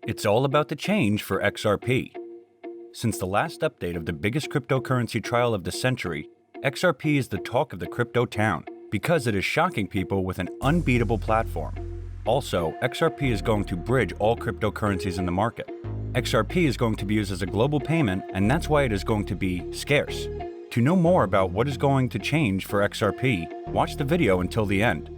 It's all about the change for XRP. Since the last update of the biggest cryptocurrency trial of the century, XRP is the talk of the crypto town because it is shocking people with an unbeatable platform. Also, XRP is going to bridge all cryptocurrencies in the market. XRP is going to be used as a global payment, and that's why it is going to be scarce. To know more about what is going to change for XRP, watch the video until the end.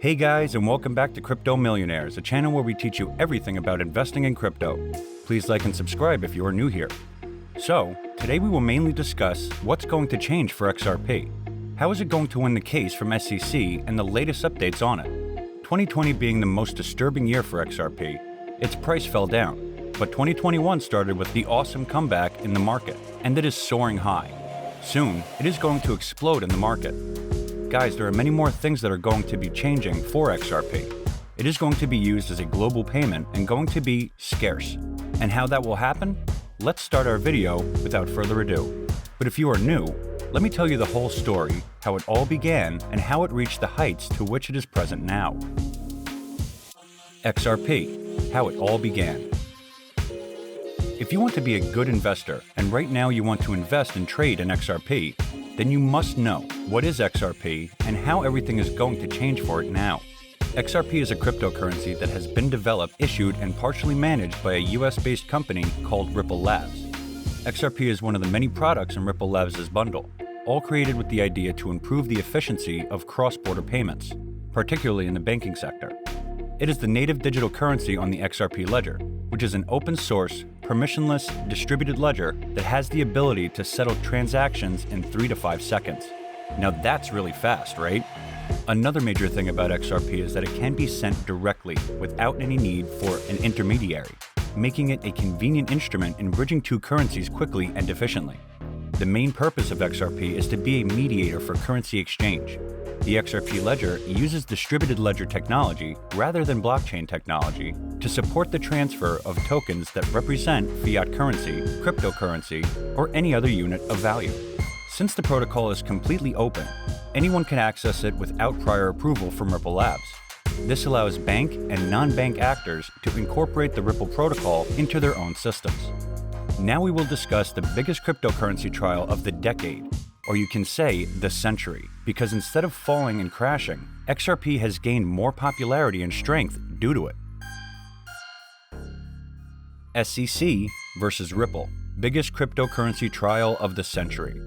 Hey guys, and welcome back to Crypto Millionaires, a channel where we teach you everything about investing in crypto. Please like and subscribe if you are new here. So, today we will mainly discuss what's going to change for XRP. How is it going to win the case from SEC and the latest updates on it? 2020 being the most disturbing year for XRP, its price fell down, but 2021 started with the awesome comeback in the market, and it is soaring high. Soon, it is going to explode in the market. Guys, there are many more things that are going to be changing for XRP. It is going to be used as a global payment and going to be scarce. And how that will happen? Let's start our video without further ado. But if you are new, let me tell you the whole story, how it all began, and how it reached the heights to which it is present now. XRP, how it all began. If you want to be a good investor, and right now you want to invest and trade in XRP, then you must know what is XRP and how everything is going to change for it now. XRP is a cryptocurrency that has been developed, issued, and partially managed by a US-based company called Ripple Labs. XRP is one of the many products in Ripple Labs' bundle, all created with the idea to improve the efficiency of cross-border payments, particularly in the banking sector. It is the native digital currency on the XRP ledger, which is an open-source, permissionless, distributed ledger that has the ability to settle transactions in 3 to 5 seconds. Now that's really fast, right? Another major thing about XRP is that it can be sent directly without any need for an intermediary, making it a convenient instrument in bridging two currencies quickly and efficiently. The main purpose of XRP is to be a mediator for currency exchange. The XRP ledger uses distributed ledger technology rather than blockchain technology to support the transfer of tokens that represent fiat currency, cryptocurrency, or any other unit of value. Since the protocol is completely open, anyone can access it without prior approval from Ripple Labs. This allows bank and non-bank actors to incorporate the Ripple protocol into their own systems. Now we will discuss the biggest cryptocurrency trial of the decade, or you can say the century, because instead of falling and crashing, XRP has gained more popularity and strength due to it. SEC versus Ripple, biggest cryptocurrency trial of the century.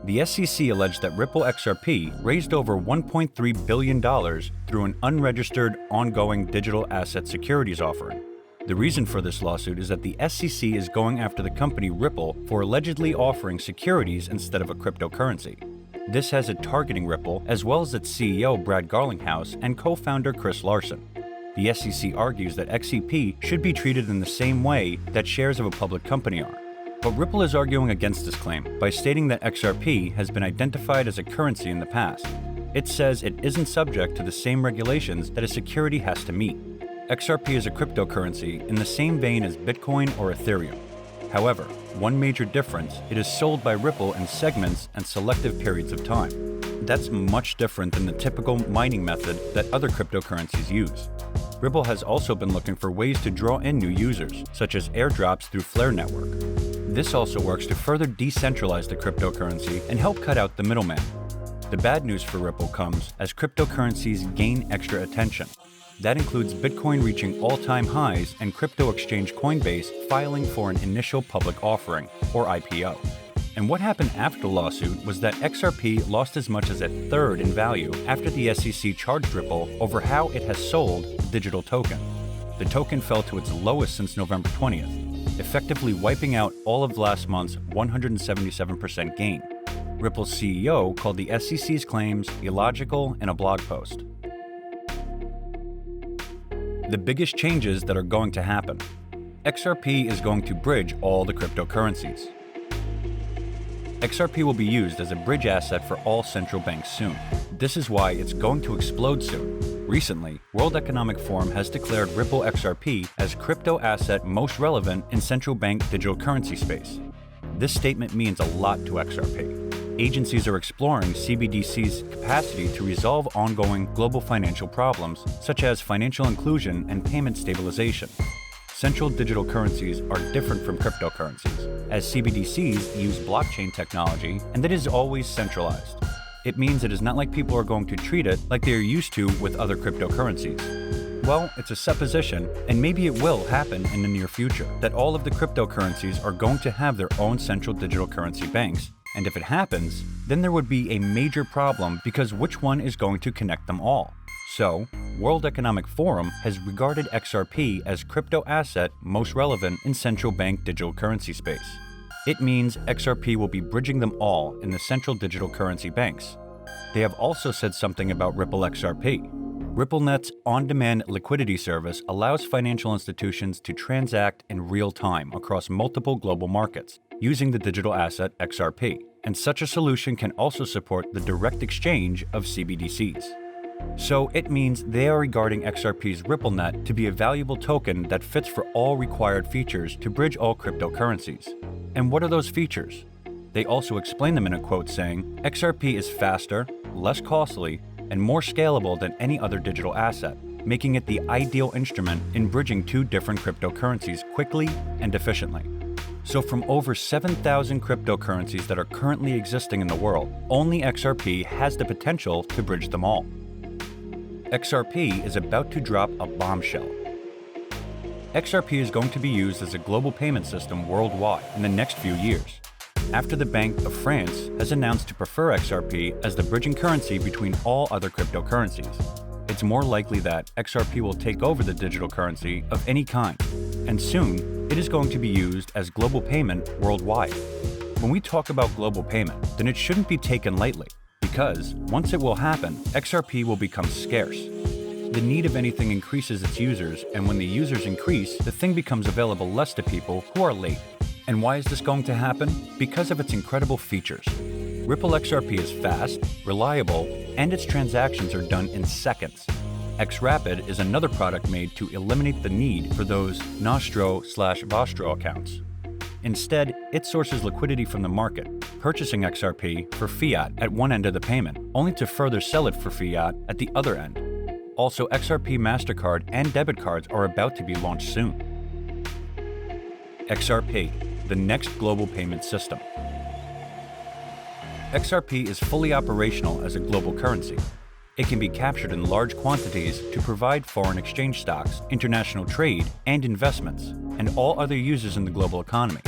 The SEC alleged that Ripple XRP raised over $1.3 billion through an unregistered, ongoing digital asset securities offering. The reason for this lawsuit is that the SEC is going after the company Ripple for allegedly offering securities instead of a cryptocurrency. This has it targeting Ripple as well as its CEO Brad Garlinghouse and co-founder Chris Larsen. The SEC argues that XRP should be treated in the same way that shares of a public company are. But Ripple is arguing against this claim by stating that XRP has been identified as a currency in the past. It says it isn't subject to the same regulations that a security has to meet. XRP is a cryptocurrency in the same vein as Bitcoin or Ethereum. However, one major difference, it is sold by Ripple in segments and selective periods of time. That's much different than the typical mining method that other cryptocurrencies use. Ripple has also been looking for ways to draw in new users, such as airdrops through Flare Network. This also works to further decentralize the cryptocurrency and help cut out the middleman. The bad news for Ripple comes as cryptocurrencies gain extra attention. That includes Bitcoin reaching all-time highs and crypto exchange Coinbase filing for an initial public offering, or IPO. And what happened after the lawsuit was that XRP lost as much as a third in value after the SEC charged Ripple over how it has sold the digital token. The token fell to its lowest since November 20th, effectively wiping out all of last month's 177% gain. Ripple's CEO called the SEC's claims illogical in a blog post. The biggest changes that are going to happen. XRP is going to bridge all the cryptocurrencies. XRP will be used as a bridge asset for all central banks soon. This is why it's going to explode soon. Recently, World Economic Forum has declared Ripple XRP as crypto asset most relevant in central bank digital currency space. This statement means a lot to XRP. agencies are exploring CBDC's capacity to resolve ongoing global financial problems, such as financial inclusion and payment stabilization. Central digital currencies are different from cryptocurrencies, as CBDCs use blockchain technology and that is always centralized. It means it is not like people are going to treat it like they are used to with other cryptocurrencies. Well, it's a supposition, and maybe it will happen in the near future, that all of the cryptocurrencies are going to have their own central digital currency banks. And if it happens, then there would be a major problem because which one is going to connect them all? So, World Economic Forum has regarded XRP as crypto asset most relevant in central bank digital currency space. It means XRP will be bridging them all in the central digital currency banks. They have also said something about Ripple XRP. RippleNet's on-demand liquidity service allows financial institutions to transact in real time across multiple global markets using the digital asset XRP, and such a solution can also support the direct exchange of CBDCs. So it means they are regarding XRP's RippleNet to be a valuable token that fits for all required features to bridge all cryptocurrencies. And what are those features? They also explain them in a quote saying, XRP is faster, less costly, and more scalable than any other digital asset, making it the ideal instrument in bridging two different cryptocurrencies quickly and efficiently. So from over 7,000 cryptocurrencies that are currently existing in the world, only XRP has the potential to bridge them all. XRP is about to drop a bombshell. XRP is going to be used as a global payment system worldwide in the next few years, after the Bank of France has announced to prefer XRP as the bridging currency between all other cryptocurrencies. It's more likely that XRP will take over the digital currency of any kind, and soon it is going to be used as global payment worldwide. When we talk about global payment, then it shouldn't be taken lightly, because once it will happen, XRP will become scarce. The need of anything increases its users, and when the users increase, the thing becomes available less to people who are late. And why is this going to happen? Because of its incredible features. Ripple XRP is fast, reliable, and its transactions are done in seconds. XRapid is another product made to eliminate the need for those Nostro/Vostro accounts. Instead, it sources liquidity from the market, purchasing XRP for fiat at one end of the payment, only to further sell it for fiat at the other end. Also, XRP MasterCard and debit cards are about to be launched soon. XRP, the next global payment system. XRP is fully operational as a global currency. It can be captured in large quantities to provide foreign exchange stocks, international trade, and investments, and all other users in the global economy.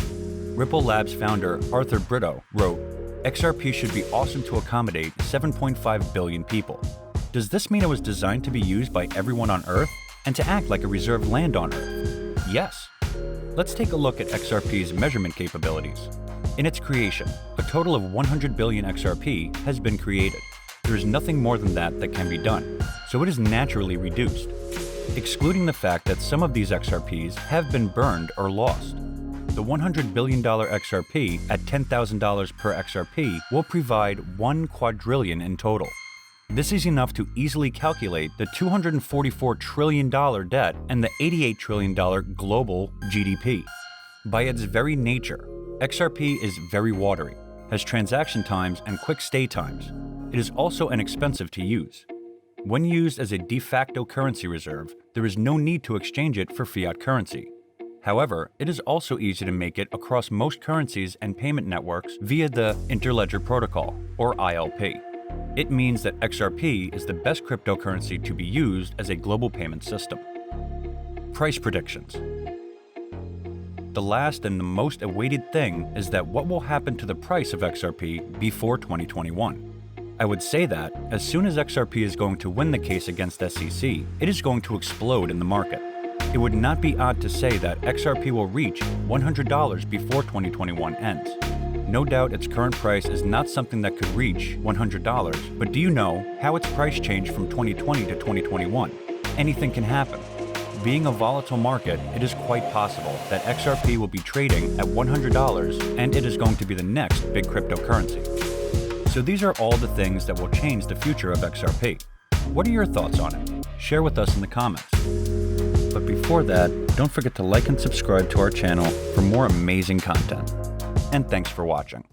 Ripple Labs founder Arthur Brito wrote, XRP should be awesome to accommodate 7.5 billion people. Does this mean it was designed to be used by everyone on Earth and to act like a reserved land on Earth? Yes. Let's take a look at XRP's measurement capabilities. In its creation, a total of 100 billion XRP has been created. There is nothing more than that can be done, so it is naturally reduced, excluding the fact that some of these XRPs have been burned or lost. The $100 billion XRP at $10,000 per XRP will provide 1 quadrillion in total. This is enough to easily calculate the $244 trillion debt and the $88 trillion global GDP. By its very nature, XRP is very watery, has transaction times and quick stay times. It is also inexpensive to use. When used as a de facto currency reserve, there is no need to exchange it for fiat currency. However, it is also easy to make it across most currencies and payment networks via the Interledger Protocol, or ILP. It means that XRP is the best cryptocurrency to be used as a global payment system. Price predictions. The last and the most awaited thing is that what will happen to the price of XRP before 2021. I would say that, as soon as XRP is going to win the case against SEC, it is going to explode in the market. It would not be odd to say that XRP will reach $100 before 2021 ends. No doubt its current price is not something that could reach $100, but do you know how its price changed from 2020 to 2021? Anything can happen. Being a volatile market, it is quite possible that XRP will be trading at $100 and it is going to be the next big cryptocurrency. So these are all the things that will change the future of XRP. What are your thoughts on it? Share with us in the comments. But before that, don't forget to like and subscribe to our channel for more amazing content. And thanks for watching.